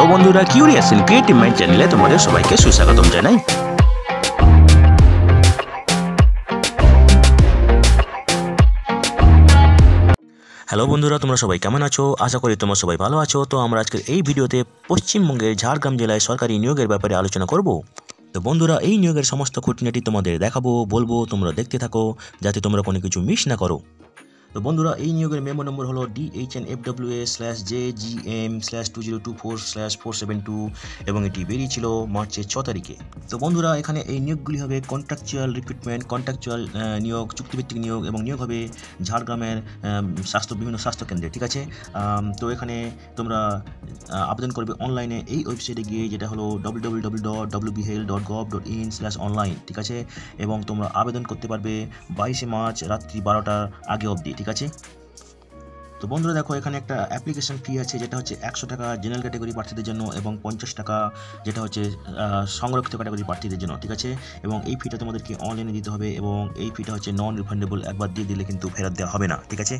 Hello বন্ধুরা, curious in creative mind চ্যানেলে তোমাদের সবাইকে সুস্বাগতম জানাই। হ্যালো বন্ধুরা, তোমরা সবাই কেমন আছো? আশা করি তোমরা সবাই ভালো আছো। তো আমরা আজকের এই ভিডিওতে পশ্চিমবঙ্গের ঝাড়গ্রাম জেলায় সরকারি নিয়োগের ব্যাপারে আলোচনা করব। তো বন্ধুরা, এই নিয়োগের সমস্ত খুঁটিনাটি তোমাদের দেখাবো, বলবো, তোমরা দেখতে থাকো যাতে তোমরা কোনো কিছু মিস না করো। তো বন্ধুরা, এই নিয়োগের মেমো নম্বর হলো DHNFWA/JGM/2024/472 এবং এটি বেরিয়েছিল মার্চের 6 তারিখে। তো বন্ধুরা, এখানে এই নিয়োগগুলি হবে কন্ট্রাকচুয়াল রিক্রুটমেন্ট, কন্ট্রাকচুয়াল নিয়োগ, চুক্তিভিত্তিক নিয়োগ এবং নিয়োগ হবে ঝাড়গ্রামের বিভিন্ন স্বাস্থ্যকেন্দ্রে, ঠিক আছে। তো এখানে তোমরা আবেদন করবে অনলাইনে এই ওয়েবসাইটে গিয়ে, যেটা হলো www.wbhealth.gov.in/online, ঠিক আছে। এবং তোমরা আবেদন করতে পারবে 22শে মার্চ রাত্রি 12টার আগে অবধি, ঠিক আছে। তো বন্ধুরা দেখো, এখানে একটা অ্যাপ্লিকেশন ফি আছে, যেটা হচ্ছে 100 টাকা জেনারেল ক্যাটাগরি প্রার্থীদের জন্য এবং 50 টাকা যেটা হচ্ছে সংরক্ষিত ক্যাটাগরি প্রার্থীদের জন্য, ঠিক আছে। এবং এই ফিটা তোমাদেরকে অনলাইনে দিতে হবে এবং এই ফিটা হচ্ছে নন রিফান্ডেবল, একবার দিয়ে দিলে কিন্তু ফেরত দেওয়া হবে না, ঠিক আছে।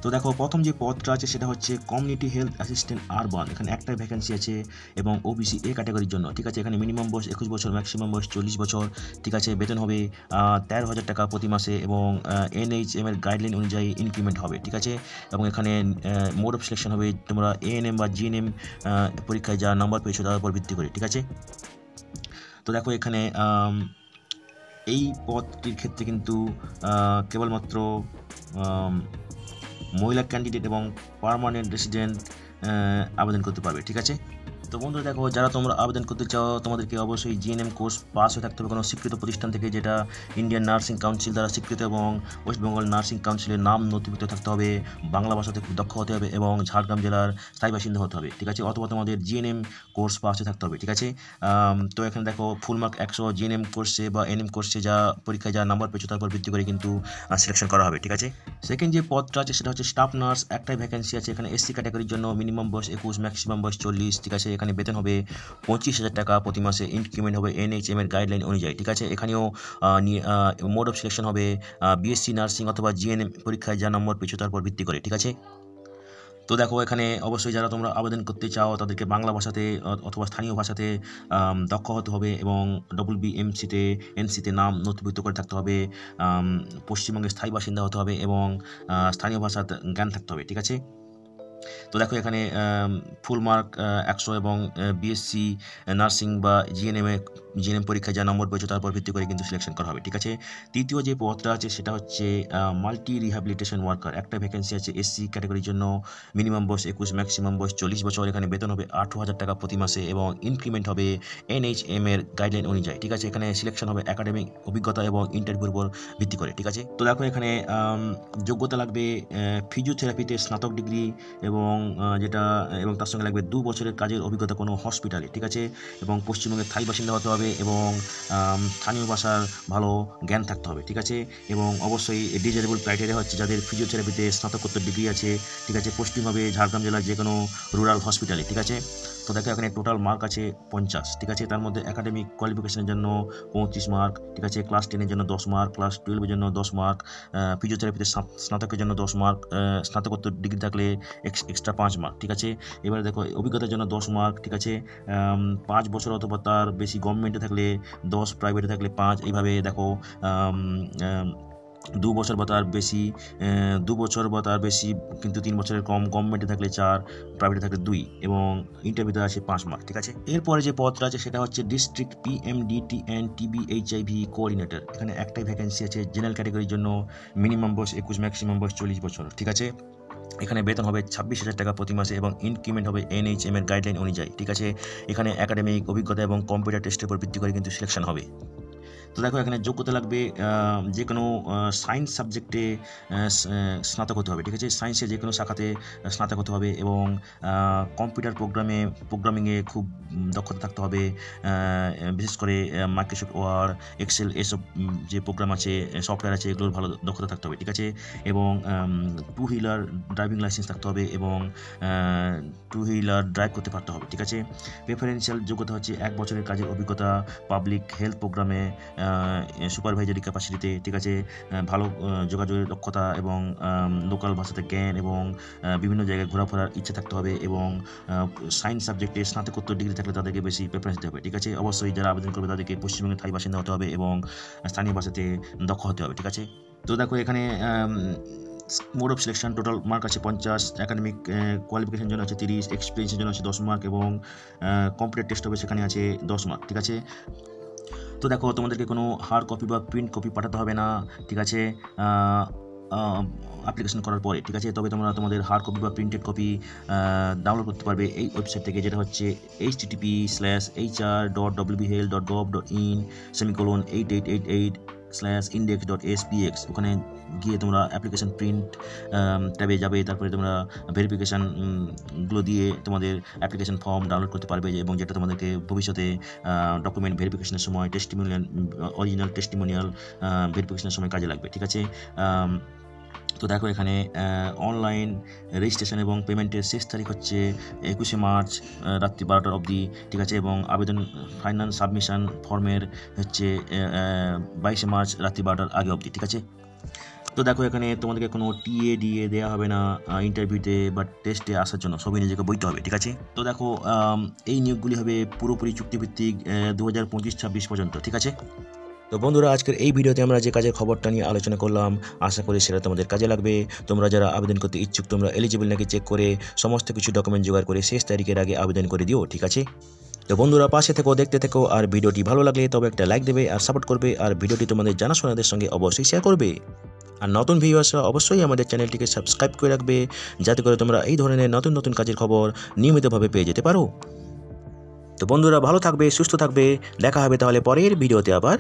তো দেখো, প্রথম যে পদটা আছে সেটা হচ্ছে কমিউনিটি হেলথ অ্যাসিস্ট্যান্ট আরবান। এখানে একটাই ভ্যাকেন্সি আছে এবং ওবিসি এ ক্যাটাগরির জন্য, ঠিক আছে। এখানে মিনিমাম বয়স 21 বছর, ম্যাক্সিমাম বয়স 40 বছর, ঠিক আছে। বেতন হবে 13,000 টাকা প্রতি মাসে এবং NHM এর গাইডলাইন অনুযায়ী ইনক্রিমেন্ট হবে, ঠিক আছে। এবং এখানে মোড অফ সিলেকশন হবে তোমরা ANM বা GNM পরীক্ষায় যা নাম্বার পেয়েছো তার উপর ভিত্তি করে, ঠিক আছে। তো দেখো, এখানে এই পদটির ক্ষেত্রে কিন্তু কেবলমাত্র মহিলা ক্যান্ডিডেট এবং পার্মানেন্ট রেসিডেন্ট আবেদন করতে পারবে, ঠিক আছে। তো বন্ধুরা দেখো, যারা তোমরা আবেদন করতে চাও তোমাদেরকে অবশ্যই GNM কোর্স পাস হয়ে থাকতে হবে কোনো স্বীকৃত প্রতিষ্ঠান থেকে, যেটা ইন্ডিয়ান নার্সিং কাউন্সিল দ্বারা স্বীকৃত, এবং ওয়েস্ট বেঙ্গল নার্সিং কাউন্সিলের নাম নথিভুক্ত থাকতে হবে, বাংলা ভাষাতে খুব দক্ষ হতে হবে এবং ঝাড়গ্রাম জেলার স্থায়ী বাসিন্দা হতে হবে, ঠিক আছে। অথবা তোমাদের GNM কোর্স পাস হয়ে থাকতে হবে, ঠিক আছে। তো এখানে দেখো, ফুল মার্ক 100 GNM কোর্সে বা NM কোর্সে যা পরীক্ষায় যা নাম্বার পেয়েছো তার উপর ভিত্তি করে কিন্তু সিলেকশন করা হবে, ঠিক আছে। সেকেন্ড যে পদটা আছে সেটা হচ্ছে স্টাফ নার্স। একটাই ভ্যাকেন্সি আছে এখানে SC ক্যাটাগরির জন্য, মিনিমাম বয়স 21, ম্যাক্সিমাম বয়স 40, ঠিক আছে। এখানে বেতন হবে 25,000 টাকা প্রতি মাসে, ইনক্রিমেন্ট হবে NHM এর গাইডলাইন অনুযায়ী, ঠিক আছে। এখানেও মোড অফ সিলেকশন হবে BSc নার্সিং অথবা GNM পরীক্ষায় যা নম্বর পেয়েছো তার উপর ভিত্তি করে, ঠিক আছে। তো দেখো, এখানে অবশ্যই যারা তোমরা আবেদন করতে চাও তাদেরকে বাংলা ভাষাতে অথবা স্থানীয় ভাষাতে দক্ষ হতে হবে এবং NCতে নাম নথিভুক্ত করে থাকতে হবে, পশ্চিমবঙ্গের স্থায়ী বাসিন্দা হতে হবে এবং স্থানীয় ভাষার জ্ঞান থাকতে হবে, ঠিক আছে। তো দেখো, এখানে ফুল মার্ক 100 এবং BSc নার্সিং বা GNM পরীক্ষায় যা নম্বর পেয়েছো তার উপর ভিত্তি করে কিন্তু সিলেকশন করা হবে, ঠিক আছে। তৃতীয় যে পদটা আছে সেটা হচ্ছে মাল্টি রিহ্যাবিলিটেশন ওয়ার্কার। একটা ভ্যাকেন্সি আছে SC ক্যাটাগরির জন্য, মিনিমাম বয়স 21, ম্যাক্সিমাম বয়স 40 বছর। এখানে বেতন হবে 18,000 টাকা প্রতি মাসে এবং ইনক্রিমেন্ট হবে NHM এর গাইডলাইন অনুযায়ী, ঠিক আছে। এখানে সিলেকশন হবে একাডেমিক অভিজ্ঞতা এবং ইন্টারভিউর উপর ভিত্তি করে, ঠিক আছে। তো দেখো, এখানে যোগ্যতা লাগবে ফিজিওথেরাপিতে স্নাতক ডিগ্রি এবং তার সঙ্গে লাগবে 2 বছরের কাজের অভিজ্ঞতা কোনো হসপিটালে, ঠিক আছে। এবং পশ্চিমবঙ্গের স্থায়ী বাসিন্দা হতে হবে এবং স্থানীয় ভাষার ভালো জ্ঞান থাকতে হবে, ঠিক আছে। এবং অবশ্যই ডিজারেবল ক্রাইটেরিয়া হচ্ছে যাদের ফিজিওথেরাপিতে স্নাতকোত্তর ডিগ্রি আছে, ঠিক আছে, পোস্টিং হবে ঝাড়গ্রাম জেলার যে কোনো রুরাল হসপিটালে, ঠিক আছে। তো দেখো, এখানে টোটাল মার্ক আছে 50, ঠিক আছে। তার মধ্যে একাডেমিক কোয়ালিফিকেশনের জন্য 35 মার্ক, ঠিক আছে। ক্লাস 10-এর জন্য 10 মার্ক, ক্লাস 12-এর জন্য 10 মার্ক, ফিজিওথেরাপিতে স্নাতকের জন্য 10 মার্ক, স্নাতকোত্তর ডিগ্রি থাকলে এক্সট্রা 5 মার্ক, ঠিক আছে। এবারে দেখো, অভিজ্ঞতার জন্য 10 মার্ক, ঠিক আছে। 5 বছর অথবা তার বেশি গভর্নমেন্টে থাকলে 10, প্রাইভেটে থাকলে 5, এইভাবে দেখো 2 বছর বা তার বেশি 2 বছর বা তার বেশি কিন্তু 3 বছরের কম, গভর্নমেন্টে থাকলে 4, প্রাইভেটে থাকলে 2 এবং ইন্টারভিউতে আছে 5 মার্ক, ঠিক আছে। এরপরে যে পদটা আছে সেটা হচ্ছে district PMDTN TB HIV coordinator. এখানে একটাই ভ্যাকেন্সি আছে জেনারেল ক্যাটাগরির জন্য, মিনিমাম বয়স 21, ম্যাক্সিমাম বয়স 40 বছর, ঠিক আছে। এখানে বেতন হবে 26,000 টাকা প্রতি মাসে এবং ইনক্রিমেন্ট হবে NHM এর গাইডলাইন অনুযায়ী, ঠিক আছে। এখানে একাডেমিক অভিজ্ঞতা এবং কম্পিউটার টেস্টের উপর ভিত্তি করে কিন্তু সিলেকশন হবে। তো দেখো, এখানে যোগ্যতা লাগবে যে কোনো সায়েন্স সাবজেক্টে স্নাতক হতে হবে, ঠিক আছে। সায়েন্সে যে কোনো শাখাতে স্নাতক হতে হবে এবং কম্পিউটার প্রোগ্রামিংয়ে খুব দক্ষতা থাকতে হবে, বিশেষ করে মাইক্রোসফট ওয়ার্ড, এক্সেল, এসব যে প্রোগ্রাম আছে, সফটওয়্যার আছে, এগুলোর ভালো দক্ষতা থাকতে হবে, ঠিক আছে। এবং 2 হুইলার ড্রাইভিং লাইসেন্স থাকতে হবে এবং 2 হুইলার ড্রাইভ করতে পারতে হবে, ঠিক আছে। প্রেফারেন্সিয়াল যোগ্যতা হচ্ছে 1 বছরের কাজের অভিজ্ঞতা পাবলিক হেলথ প্রোগ্রামে সুপারভাইজারি ক্যাপাসিটিতে, ঠিক আছে, ভালো যোগাযোগের দক্ষতা এবং লোকাল ভাষাতে জ্ঞান এবং বিভিন্ন জায়গায় ঘোরাফেরার ইচ্ছা থাকতে হবে এবং সায়েন্স সাবজেক্টে স্নাতকোত্তর ডিগ্রি থাকলে তাদেরকে বেশি প্রেফারেন্স দিতে হবে, ঠিক আছে। অবশ্যই যারা আবেদন করবে তাদেরকে পশ্চিমবঙ্গের স্থায়ী বাসিন্দা হতে হবে এবং স্থানীয় ভাষাতে দক্ষ হতে হবে, ঠিক আছে। তো দেখো এখানে mode of selection total mark আছে 50, একাডেমিক কোয়ালিফিকেশন জন্য আছে 30, এক্সপিরিয়েন্সের জন্য আছে 10 মার্ক এবং কম্পিউটার টেস্ট হবে সেখানে আছে 10 মার্ক, ঠিক আছে। তো দেখো তোমাদেরকে কোনো হার্ড কপি বা প্রিন্ট কপি পাঠাতে হবে না, ঠিক আছে, অ্যাপ্লিকেশন করার পরে, ঠিক আছে। তবে তোমরা তোমাদের হার্ড কপি বা প্রিন্টেড কপি ডাউনলোড করতে পারবে এই ওয়েবসাইট থেকে, যেটা হচ্ছে http://hr.wbhail.gov.in/8888/index.spx। ওখানে গিয়ে তোমরা অ্যাপ্লিকেশন প্রিন্ট ট্যাবে যাবে, তারপরে তোমরা ভেরিফিকেশান গুলো দিয়ে তোমাদের অ্যাপ্লিকেশন ফর্ম ডাউনলোড করতে পারবে এবং যেটা তোমাদেরকে ভবিষ্যতে ডকুমেন্ট ভেরিফিকেশনের সময় অরিজিনাল টেস্টিমোনিয়াল ভেরিফিকেশনের সময় কাজে লাগবে, ঠিক আছে। তো দেখো এখানে অনলাইন রেজিস্ট্রেশন এবং পেমেন্টের শেষ তারিখ হচ্ছে 21 মার্চ রাত্রি 12টা অবধি, ঠিক আছে, এবং আবেদন ফাইনাল সাবমিশন ফর্মের হচ্ছে 22 মার্চ রাত্রি 12টার আগে অবধি, ঠিক আছে। তো দেখো এখানে তোমাদেরকে কোনো টিএ দেওয়া হবে না ইন্টারভিউতে বা টেস্টে আসার জন্য, সবই নিজেকে বইতে হবে, ঠিক আছে। তো দেখো এই নিয়োগগুলি হবে পুরোপুরি চুক্তিভিত্তিক 2025-26 পর্যন্ত, ঠিক আছে। তো বন্ধুরা, আজকের এই ভিডিওতে আমরা যে কাজের খবরটা নিয়ে আলোচনা করলাম, আশা করি সেটা তোমাদের কাজে লাগবে। তোমরা যারা আবেদন করতে ইচ্ছুক, তোমরা এলিজিবল নাকি চেক করে সমস্ত কিছু ডকুমেন্ট জোগাড় করে শেষ তারিখের আগে আবেদন করে দিও, ঠিক আছে। তো বন্ধুরা, পাশে থেকো, দেখতে থেকো, আর ভিডিওটি ভালো লাগলে তবে একটা লাইক দেবে আর সাপোর্ট করবে, আর ভিডিওটি তোমাদের জানাশোনাদের সঙ্গে অবশ্যই শেয়ার করবে। আর নতুন ভিউয়ার্সরা অবশ্যই আমাদের চ্যানেলটিকে সাবস্ক্রাইব করে রাখবে, যাতে করে তোমরা এই ধরনের নতুন নতুন কাজের খবর নিয়মিতভাবে পেয়ে যেতে পারো। তো বন্ধুরা, ভালো থাকবে, সুস্থ থাকবে, দেখা হবে তাহলে পরের ভিডিওতে আবার।